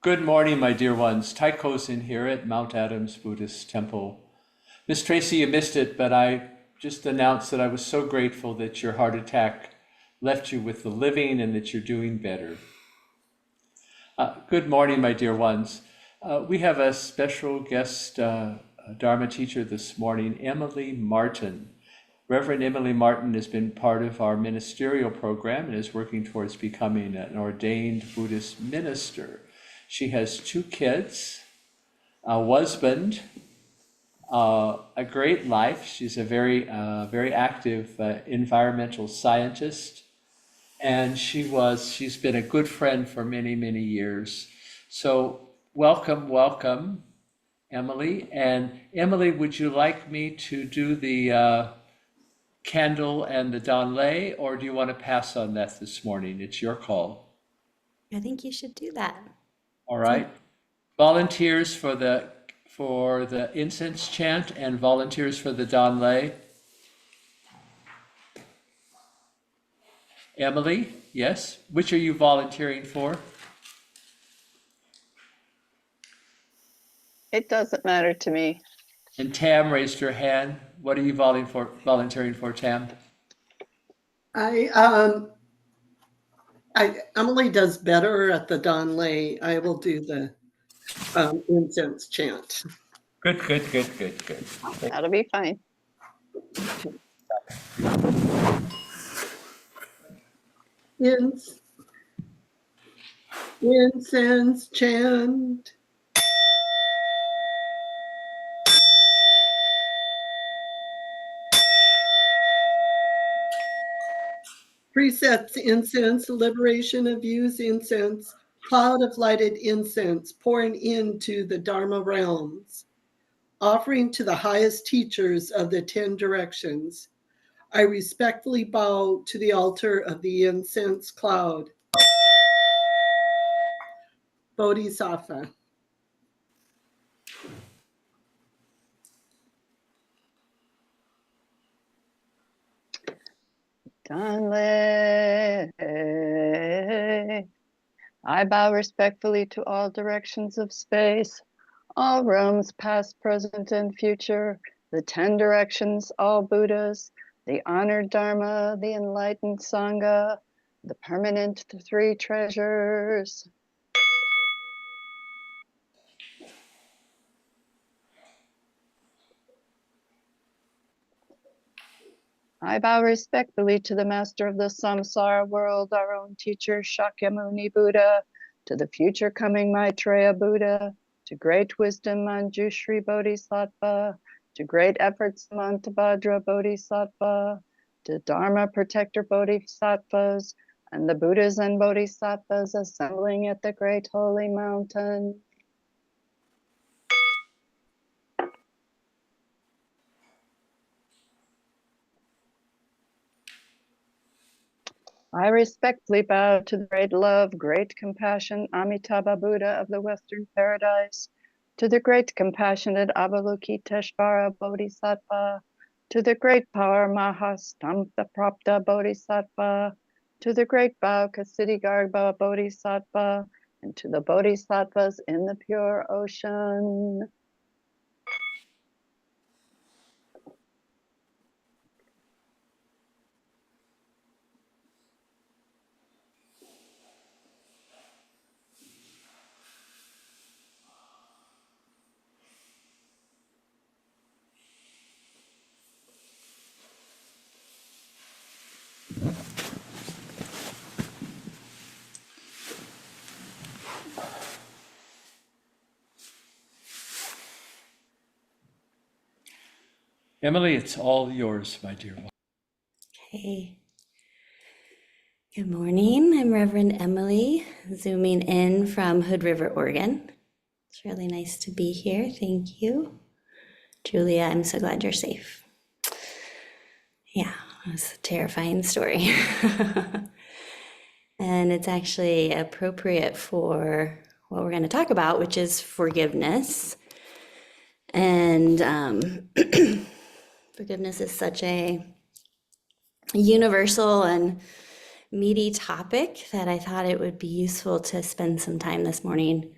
Good morning, my dear ones. Taiko's in here at Mount Adams Buddhist Temple. Miss Tracy, you missed it, but I just announced that I was so grateful that your heart attack left you with the living and that you're doing better. Good morning, my dear ones. We have a special guest Dharma teacher this morning, Emily Martin. Reverend Emily Martin has been part of our ministerial program and is working towards becoming an ordained Buddhist minister. She has two kids, a husband, a great life. She's a very active environmental scientist, and she's been a good friend for many, many years. So welcome, Emily. And Emily, would you like me to do the candle and the Danlei, or do you want to pass on that this morning? It's your call. I think you should do that. All right. Volunteers for the incense chant and volunteers for the Danlei. Emily, yes. Which are you volunteering for? It doesn't matter to me. And Tam raised her hand. What are you volunteering for, Tam? Emily does better at the Danlei. I will do the incense chant. Good. That'll be fine. Incense chant. Presets incense, liberation of use incense, cloud of lighted incense pouring into the Dharma realms. Offering to the highest teachers of the 10 directions. I respectfully bow to the altar of the incense cloud. Bodhisattva. Danlei. I bow respectfully to all directions of space, all realms past, present, and future, the 10 directions, all Buddhas, the honored Dharma, the enlightened Sangha, the permanent three treasures. I bow respectfully to the master of the samsara world, our own teacher, Shakyamuni Buddha, to the future coming Maitreya Buddha, to great wisdom Manjushri Bodhisattva, to great efforts Mantabhadra Bodhisattva, to Dharma protector Bodhisattvas, and the Buddhas and Bodhisattvas assembling at the great holy mountain. I respectfully bow to the great love, great compassion, Amitabha Buddha of the Western Paradise, to the great compassionate Avalokiteshvara Bodhisattva, to the great power Mahastampa Bodhisattva, to the great Bauka Siddhigarbha Bodhisattva, and to the Bodhisattvas in the pure ocean. Emily, it's all yours, my dear one. Okay. Good morning. I'm Reverend Emily, zooming in from Hood River, Oregon. It's really nice to be here. Thank you. Julia, I'm so glad you're safe. Yeah, it's a terrifying story. And it's actually appropriate for what we're going to talk about, which is forgiveness. And forgiveness is such a universal and meaty topic that I thought it would be useful to spend some time this morning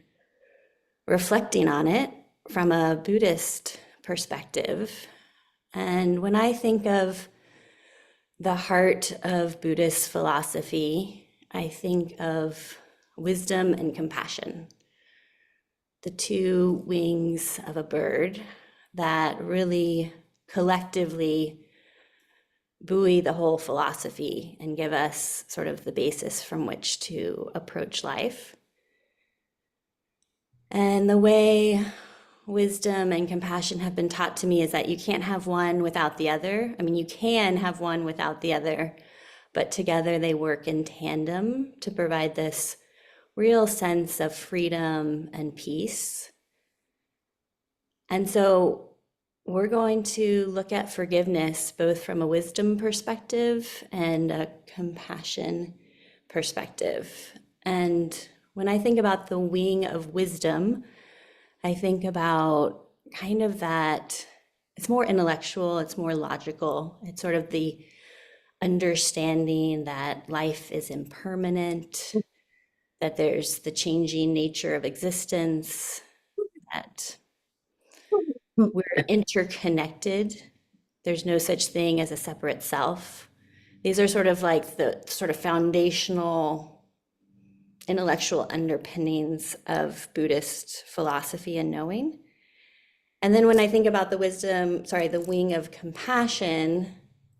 reflecting on it from a Buddhist perspective. And when I think of the heart of Buddhist philosophy, I think of wisdom and compassion, the two wings of a bird that really collectively buoy the whole philosophy and give us sort of the basis from which to approach life. And the way wisdom and compassion have been taught to me is that you can't have one without the other. I mean, you can have one without the other, but together they work in tandem to provide this real sense of freedom and peace. And so we're going to look at forgiveness both from a wisdom perspective and a compassion perspective. And when I think about the wing of wisdom, I think about kind of that, it's more intellectual, it's more logical. It's sort of the understanding that life is impermanent, that there's the changing nature of existence, that we're interconnected. There's no such thing as a separate self. These are sort of like the sort of foundational intellectual underpinnings of Buddhist philosophy and knowing. And then when I think about the wing of compassion,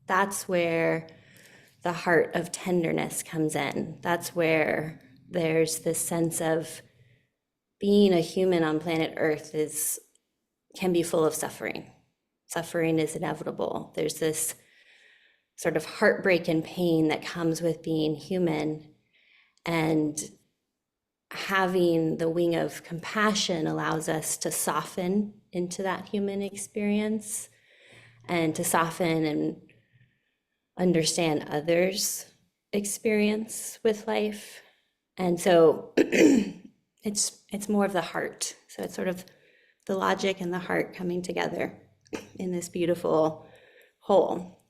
that's where the heart of tenderness comes in. That's where there's this sense of being a human on planet Earth can be full of suffering. Suffering is inevitable. There's this sort of heartbreak and pain that comes with being human. And having the wing of compassion allows us to soften into that human experience and to soften and understand others' experience with life. And so it's more of the heart. So it's sort of the logic and the heart coming together in this beautiful whole.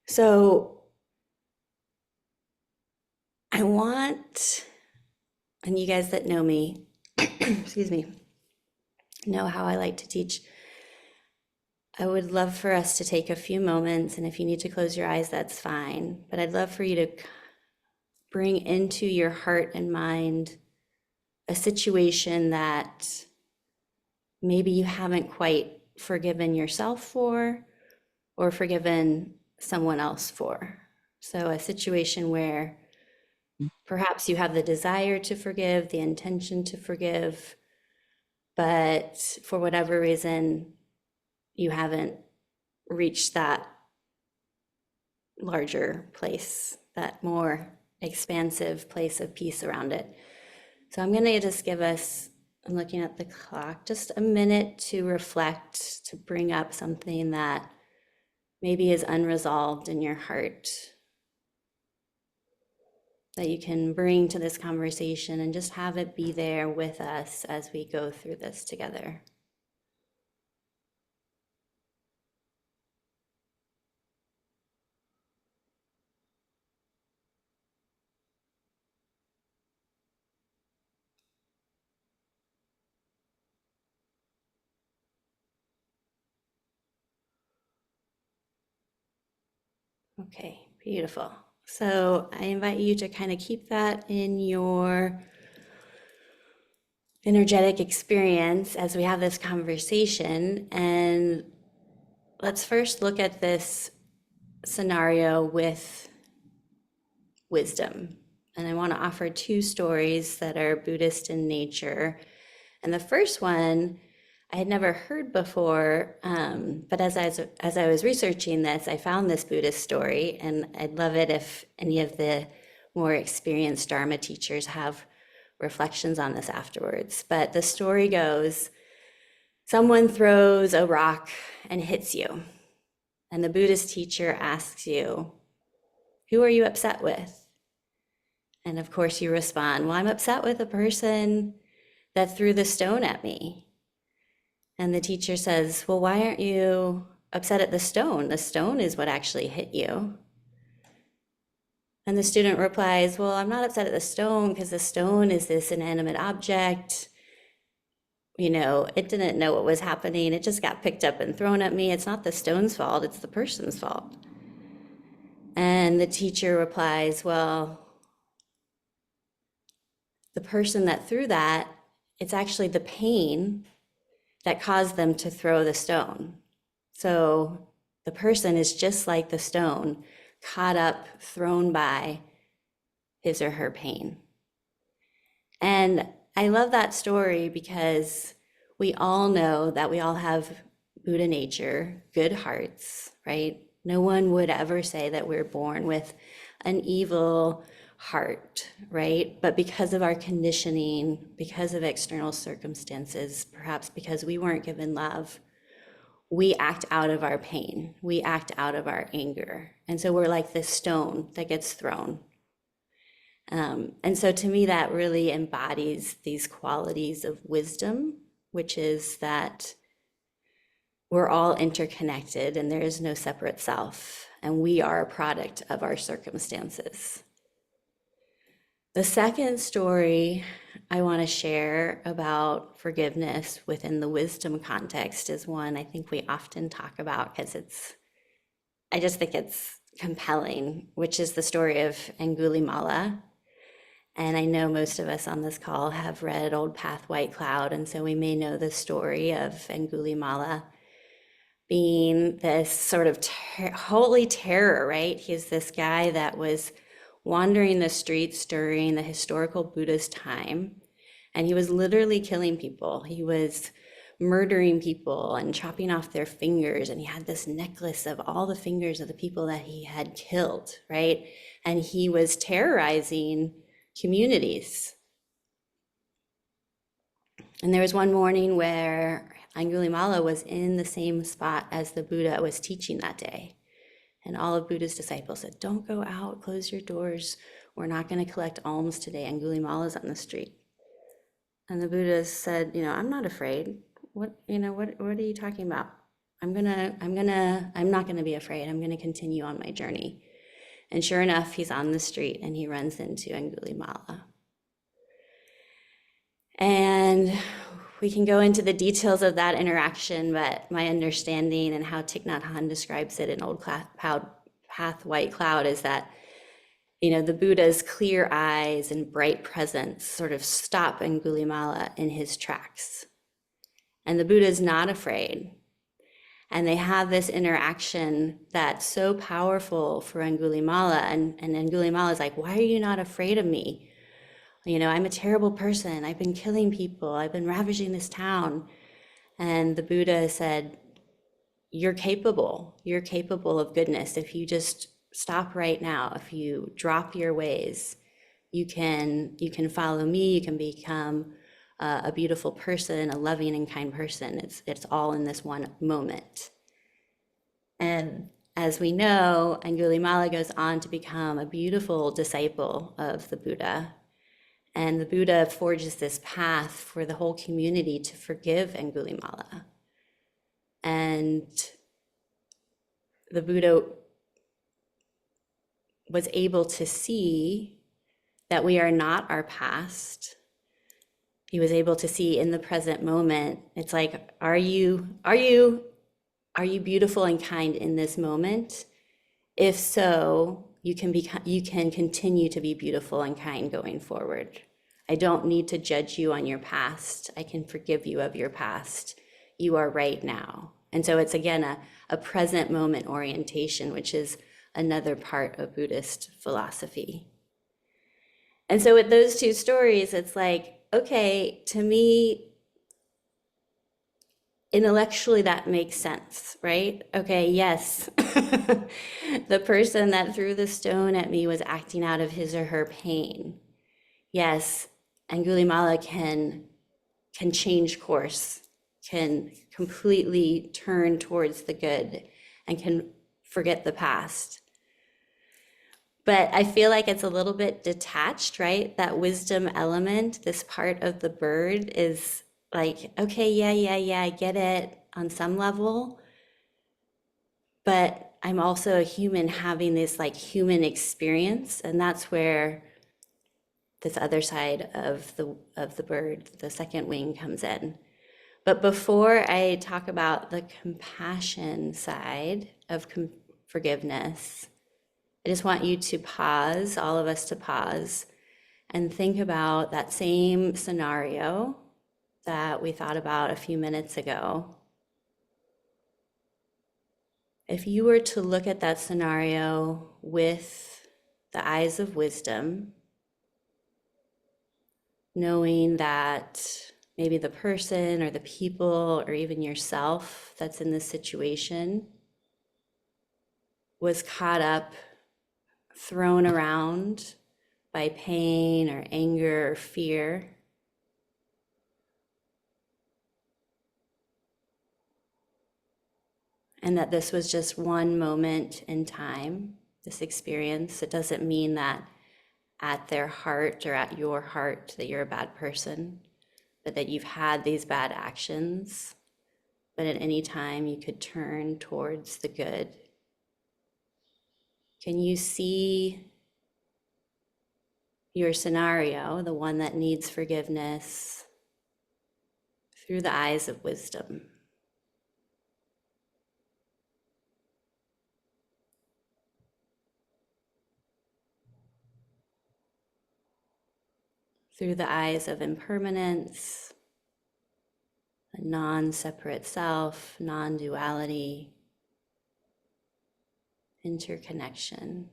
So I want, and you guys that know me, excuse me, know how I like to teach. I would love for us to take a few moments, and if you need to close your eyes, that's fine. But I'd love for you to bring into your heart and mind a situation that maybe you haven't quite forgiven yourself for or forgiven someone else for. So a situation where perhaps you have the desire to forgive, the intention to forgive, but for whatever reason, you haven't reached that larger place, that more expansive place of peace around it. So I'm going to just give us, I'm looking at the clock, just a minute to reflect, to bring up something that maybe is unresolved in your heart that you can bring to this conversation and just have it be there with us as we go through this together. Okay, beautiful. So I invite you to kind of keep that in your energetic experience as we have this conversation. And let's first look at this scenario with wisdom. And I want to offer two stories that are Buddhist in nature. And the first one I had never heard before, but as I was researching this, I found this Buddhist story, and I'd love it if any of the more experienced Dharma teachers have reflections on this afterwards. But the story goes, someone throws a rock and hits you, and the Buddhist teacher asks you, who are you upset with? And of course you respond, well, I'm upset with the person that threw the stone at me. And the teacher says, well, why aren't you upset at the stone? The stone is what actually hit you. And the student replies, well, I'm not upset at the stone because the stone is this inanimate object. You know, it didn't know what was happening. It just got picked up and thrown at me. It's not the stone's fault, it's the person's fault. And the teacher replies, well, the person that threw that, it's actually the pain that caused them to throw the stone. So the person is just like the stone, caught up, thrown by his or her pain. And I love that story because we all know that we all have Buddha nature, good hearts, right? No one would ever say that we're born with an evil heart, right? But because of our conditioning, because of external circumstances, perhaps because we weren't given love, we act out of our pain, we act out of our anger. And so we're like this stone that gets thrown. And so to me, that really embodies these qualities of wisdom, which is that we're all interconnected and there is no separate self, and we are a product of our circumstances. The second story I want to share about forgiveness within the wisdom context is one I think we often talk about because I just think it's compelling, which is the story of Angulimala. And I know most of us on this call have read Old Path, White Cloud, and so we may know the story of Angulimala being this sort of holy terror, right? He's this guy that was wandering the streets during the historical Buddhist time, and he was literally killing people. He was murdering people and chopping off their fingers, and he had this necklace of all the fingers of the people that he had killed, right? And he was terrorizing communities. And there was one morning where Angulimala was in the same spot as the Buddha was teaching that day. And all of Buddha's disciples said, don't go out, close your doors. We're not going to collect alms today. Angulimala's on the street. And the Buddha said, I'm not afraid. What are you talking about? I'm not going to be afraid. I'm going to continue on my journey. And sure enough, he's on the street and he runs into Angulimala. And we can go into the details of that interaction, but my understanding and how Thich Nhat Hanh describes it in Old Path, White Cloud is that, the Buddha's clear eyes and bright presence sort of stop Angulimala in his tracks. And the Buddha is not afraid. And they have this interaction that's so powerful for Angulimala. And Angulimala is like, why are you not afraid of me? I'm a terrible person. I've been killing people. I've been ravaging this town. And the Buddha said, you're capable. You're capable of goodness. If you just stop right now, if you drop your ways, you can follow me. You can become a beautiful person, a loving and kind person. It's all in this one moment. And as we know, Angulimala goes on to become a beautiful disciple of the Buddha. And the Buddha forges this path for the whole community to forgive Angulimala. And the Buddha was able to see that we are not our past. He was able to see in the present moment. It's like, are you beautiful and kind in this moment? If so, you can continue to be beautiful and kind going forward. I don't need to judge you on your past. I can forgive you of your past. You are right now. And so it's again a present moment orientation, which is another part of Buddhist philosophy. And so with those two stories, it's like, okay, to me, intellectually that makes sense, right? Okay, yes, the person that threw the stone at me was acting out of his or her pain. Yes, Angulimala can change course, can completely turn towards the good, and can forget the past. But I feel like it's a little bit detached, right? That wisdom element, this part of the bird is like, okay, yeah, I get it on some level. But I'm also a human having this like human experience, and that's where this other side of the bird, the second wing, comes in. But before I talk about the compassion side of forgiveness, I just want you to pause, all of us to pause, and think about that same scenario that we thought about a few minutes ago. If you were to look at that scenario with the eyes of wisdom, knowing that maybe the person or the people or even yourself that's in this situation was caught up, thrown around by pain or anger or fear, and that this was just one moment in time, this experience. It doesn't mean that at their heart or at your heart that you're a bad person, but that you've had these bad actions, but at any time you could turn towards the good. Can you see your scenario, the one that needs forgiveness, through the eyes of wisdom? Through the eyes of impermanence, a non-separate self, non-duality, interconnection.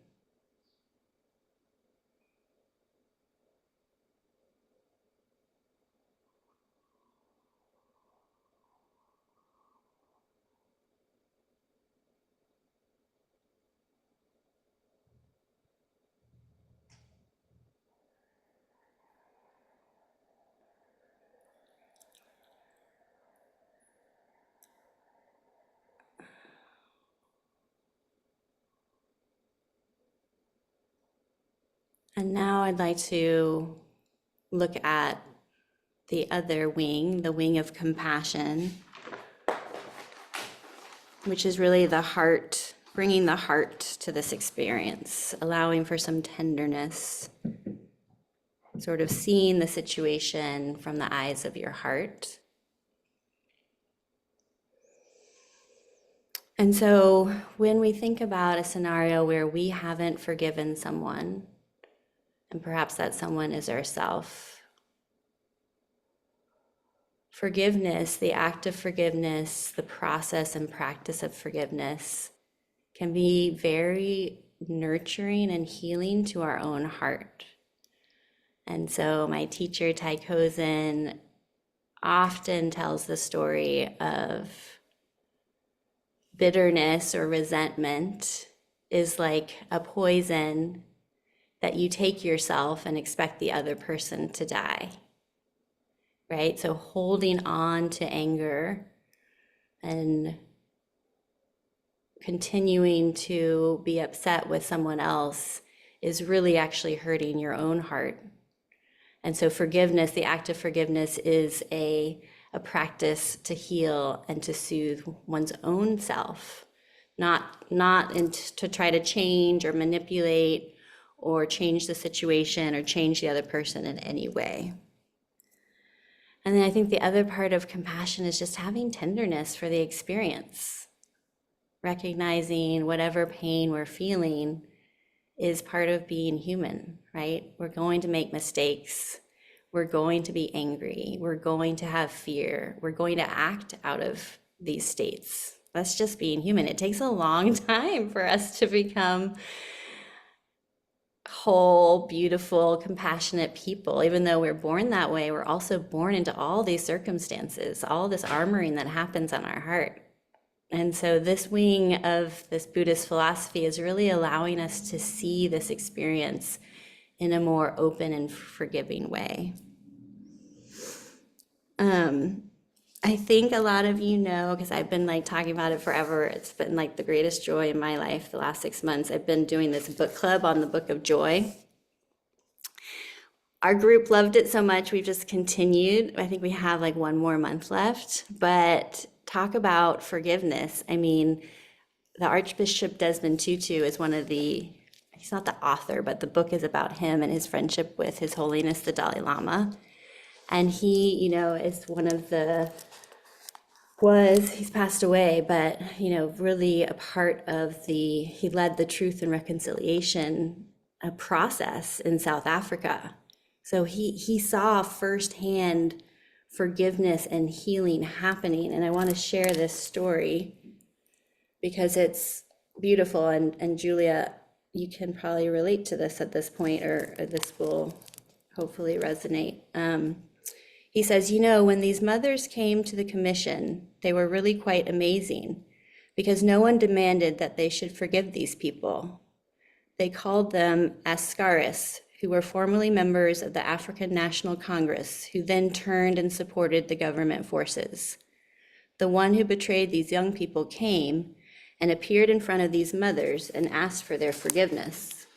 And now I'd like to look at the other wing, the wing of compassion, which is really the heart, bringing the heart to this experience, allowing for some tenderness, sort of seeing the situation from the eyes of your heart. And so when we think about a scenario where we haven't forgiven someone, and perhaps that someone is ourself, forgiveness, the act of forgiveness, the process and practice of forgiveness can be very nurturing and healing to our own heart. And so my teacher, Tai Kozen, often tells the story of bitterness or resentment is like a poison that you take yourself and expect the other person to die, right? So holding on to anger and continuing to be upset with someone else is really actually hurting your own heart. And so forgiveness, the act of forgiveness, is a practice to heal and to soothe one's own self, not to try to change or manipulate or change the situation or change the other person in any way. And then I think the other part of compassion is just having tenderness for the experience, recognizing whatever pain we're feeling is part of being human, right? We're going to make mistakes. We're going to be angry. We're going to have fear. We're going to act out of these states. That's just being human. It takes a long time for us to become whole, beautiful, compassionate people. Even though we're born that way, we're also born into all these circumstances, all this armoring that happens on our heart. And so this wing of this Buddhist philosophy is really allowing us to see this experience in a more open and forgiving way. I think a lot of you know, because I've been like talking about it forever, it's been like the greatest joy in my life the last 6 months. I've been doing this book club on the Book of Joy. Our group loved it so much, we've just continued. I think we have like 1 more month left, but talk about forgiveness. I mean, the Archbishop Desmond Tutu is one of the, he's not the author, but the book is about him and his friendship with His Holiness the Dalai Lama. And he, is one of the, he's passed away, but, really a part of he led the Truth and Reconciliation process in South Africa. So he saw firsthand forgiveness and healing happening. And I want to share this story because it's beautiful. And Julia, you can probably relate to this at this point, or this will hopefully resonate. He says, when these mothers came to the commission, they were really quite amazing because no one demanded that they should forgive these people. They called them Askaris, who were formerly members of the African National Congress, who then turned and supported the government forces. The one who betrayed these young people came and appeared in front of these mothers and asked for their forgiveness.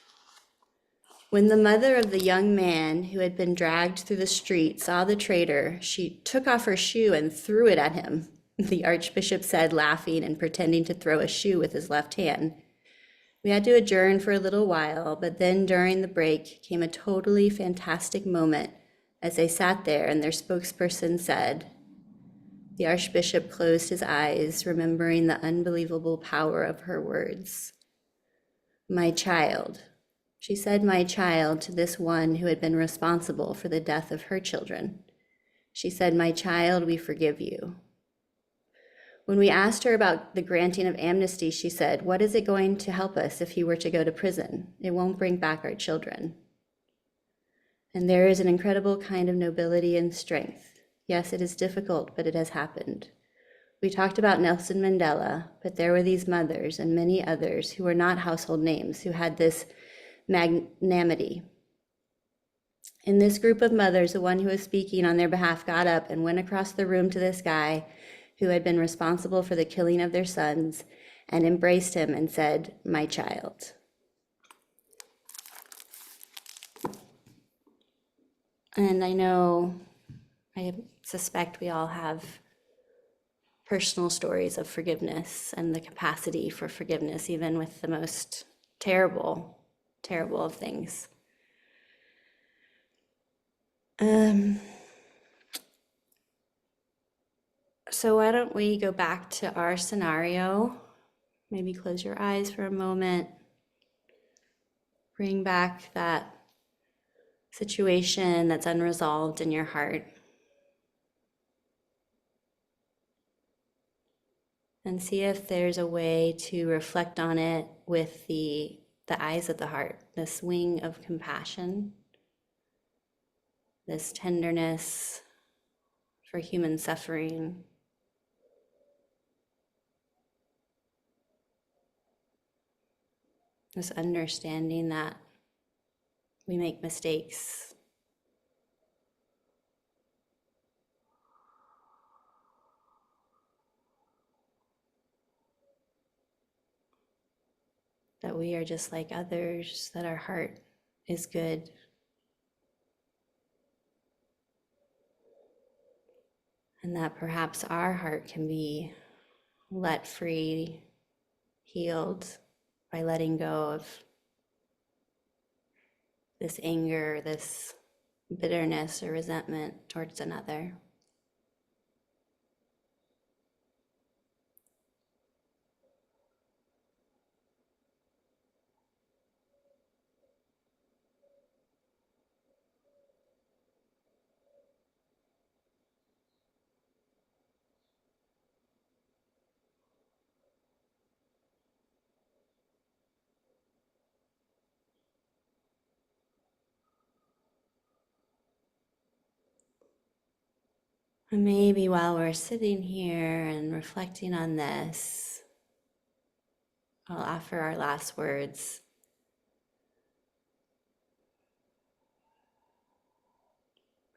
When the mother of the young man who had been dragged through the street saw the traitor, she took off her shoe and threw it at him, the Archbishop said, laughing and pretending to throw a shoe with his left hand. We had to adjourn for a little while, but then during the break came a totally fantastic moment as they sat there and their spokesperson said, the Archbishop closed his eyes, remembering the unbelievable power of her words. My child. She said, my child, to this one who had been responsible for the death of her children. She said, my child, we forgive you. When we asked her about the granting of amnesty, she said, what is it going to help us if he were to go to prison? It won't bring back our children. And there is an incredible kind of nobility and strength. Yes, it is difficult, but it has happened. We talked about Nelson Mandela, but there were these mothers and many others who were not household names, who had this magnanimity. In this group of mothers, the one who was speaking on their behalf got up and went across the room to this guy who had been responsible for the killing of their sons and embraced him and said, my child. And I suspect we all have personal stories of forgiveness and the capacity for forgiveness, even with the most terrible of things. So why don't we go back to our scenario? Maybe close your eyes for a moment. Bring back that situation that's unresolved in your heart. And see if there's a way to reflect on it with the eyes of the heart, this wing of compassion, this tenderness for human suffering. This understanding that we make mistakes. That we are just like others, that our heart is good. And that perhaps our heart can be let free, healed by letting go of this anger, this bitterness or resentment towards another. And maybe while we're sitting here and reflecting on this, I'll offer our last words.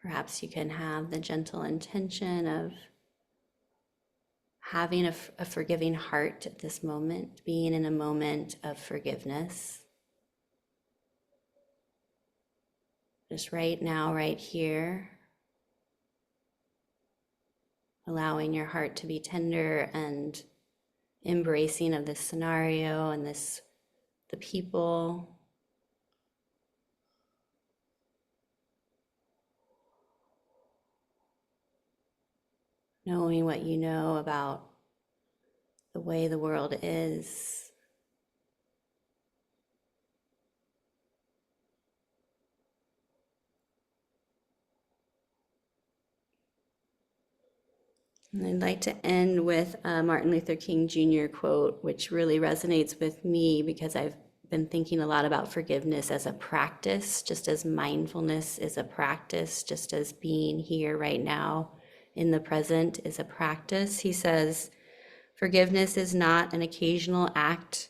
Perhaps you can have the gentle intention of having a forgiving heart at this moment, being in a moment of forgiveness. Just right now, right here, allowing your heart to be tender and embracing of this scenario and the people. Knowing what you know about the way the world is. And I'd like to end with a Martin Luther King Jr. quote, which really resonates with me because I've been thinking a lot about forgiveness as a practice, just as mindfulness is a practice, just as being here right now in the present is a practice. He says, forgiveness is not an occasional act,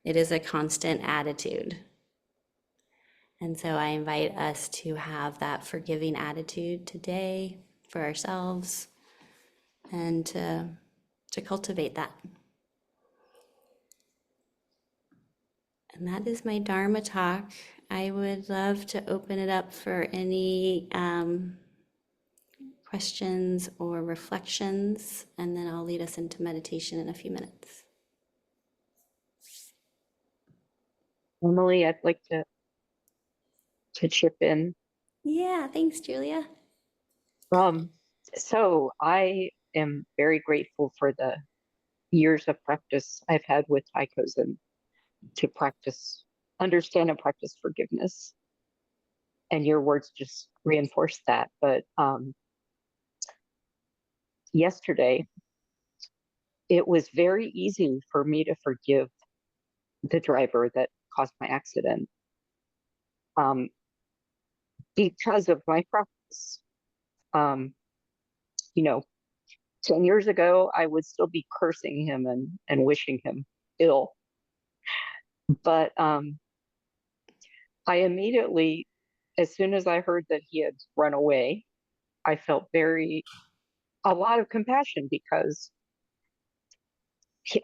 it is a constant attitude. And so I invite us to have that forgiving attitude today for ourselves and to cultivate that. And that is my Dharma talk. I would love to open it up for any questions or reflections, and then I'll lead us into meditation in a few minutes. Emily, I'd like to chip in. Yeah, thanks, Julia. So I am very grateful for the years of practice I've had with Taiko's and to practice, understand and practice forgiveness. And your words just reinforce that. But yesterday, it was very easy for me to forgive the driver that caused my accident because of my practice. You know, 10 years ago, I would still be cursing him and wishing him ill. But I immediately, as soon as I heard that he had run away, I felt a lot of compassion because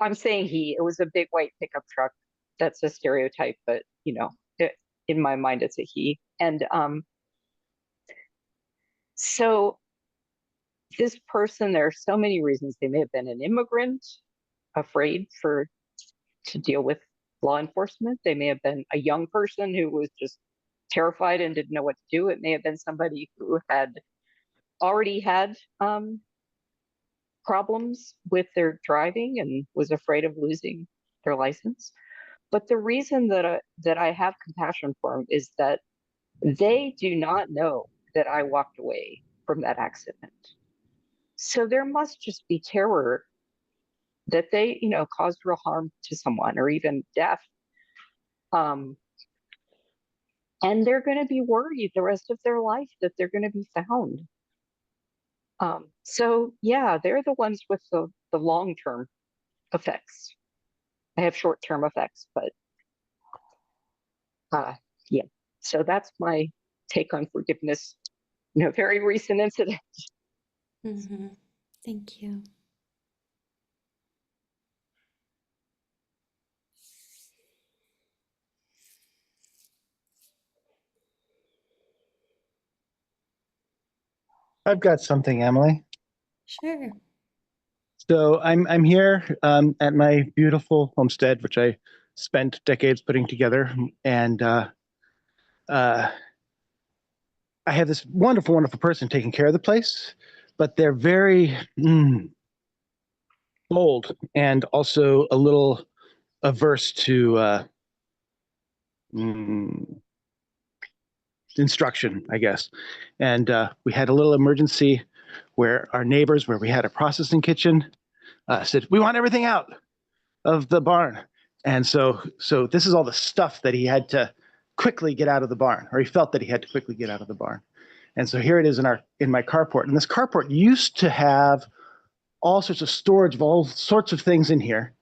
I'm saying it was a big white pickup truck. That's a stereotype, but in my mind, it's a he. And so this person, there are so many reasons. They may have been an immigrant, afraid to deal with law enforcement. They may have been a young person who was just terrified and didn't know what to do. It may have been somebody who had already had problems with their driving and was afraid of losing their license. But the reason that I have compassion for them is that they do not know that I walked away from that accident. So there must just be terror that they, caused real harm to someone or even death. And they're going to be worried the rest of their life that they're going to be found. So yeah, they're the ones with the long-term effects. I have short-term effects, but yeah. So that's my take on forgiveness. Very recent incident. Mm-hmm. Thank you. I've got something, Emily. Sure. So I'm here at my beautiful homestead, which I spent decades putting together, and I have this wonderful, wonderful person taking care of the place, but they're very bold and also a little averse to instruction, I guess. And we had a little emergency where our neighbors, where we had a processing kitchen, said, "We want everything out of the barn." And so this is all the stuff that he had to quickly get out of the barn, or he felt that he had to quickly get out of the barn. And so here it is in my carport. And this carport used to have all sorts of storage of all sorts of things in here,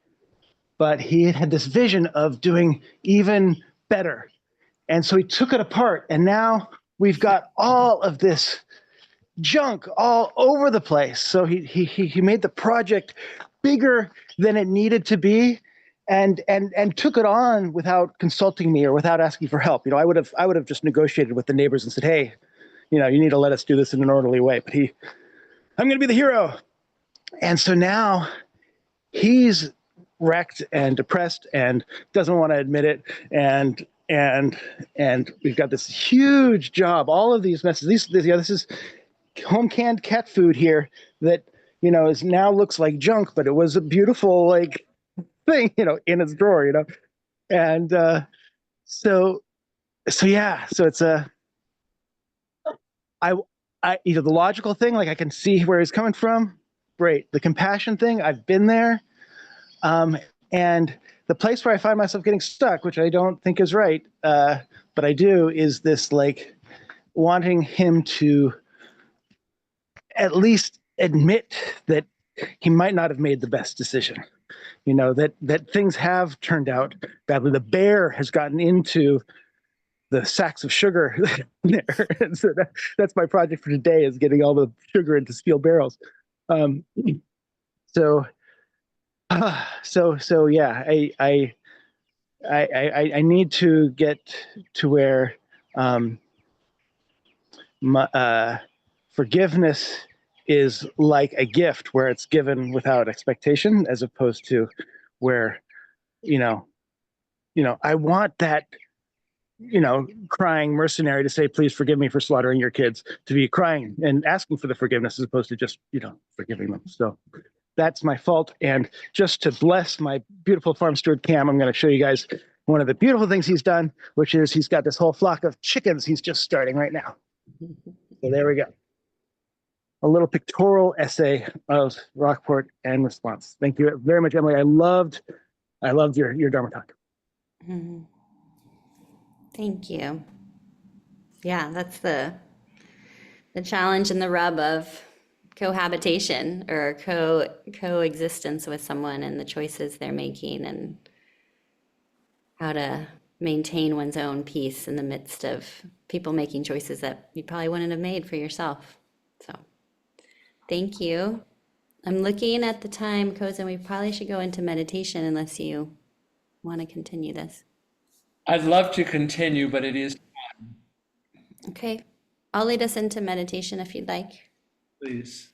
but he had this vision of doing even better. And so he took it apart, and now we've got all of this junk all over the place. So he made the project bigger than it needed to be, and took it on without consulting me or without asking for help. I would have just negotiated with the neighbors and said, "Hey, you need to let us do this in an orderly way." But I'm going to be the hero. And so now he's wrecked and depressed and doesn't want to admit it. And we've got this huge job, all of these messes. This is home canned cat food here that, is now looks like junk, but it was a beautiful like thing, in its drawer, And so yeah, so it's the logical thing, like I can see where he's coming from. Great. The compassion thing, I've been there. And the place where I find myself getting stuck, which I don't think is right, but I do, is this like wanting him to at least admit that he might not have made the best decision. That things have turned out badly. The bear has gotten into the sacks of sugar there. And so that's my project for today, is getting all the sugar into steel barrels. So yeah, I need to get to where forgiveness is like a gift, where it's given without expectation, as opposed to where, I want that, crying mercenary to say, please forgive me for slaughtering your kids, to be crying and asking for the forgiveness, as opposed to just, forgiving them. So that's my fault. And just to bless my beautiful farm steward, Cam, I'm going to show you guys one of the beautiful things he's done, which is he's got this whole flock of chickens he's just starting right now. So there we go. A little pictorial essay of Rockport and response. Thank you very much, Emily. I loved your Dharma talk. Mm-hmm. Thank you. Yeah, that's the challenge and the rub of cohabitation or coexistence with someone, and the choices they're making, and how to maintain one's own peace in the midst of people making choices that you probably wouldn't have made for yourself. So thank you. I'm looking at the time, Kozen. We probably should go into meditation unless you want to continue this. I'd love to continue, but it is, Okay, I'll lead us into meditation if you'd like. please.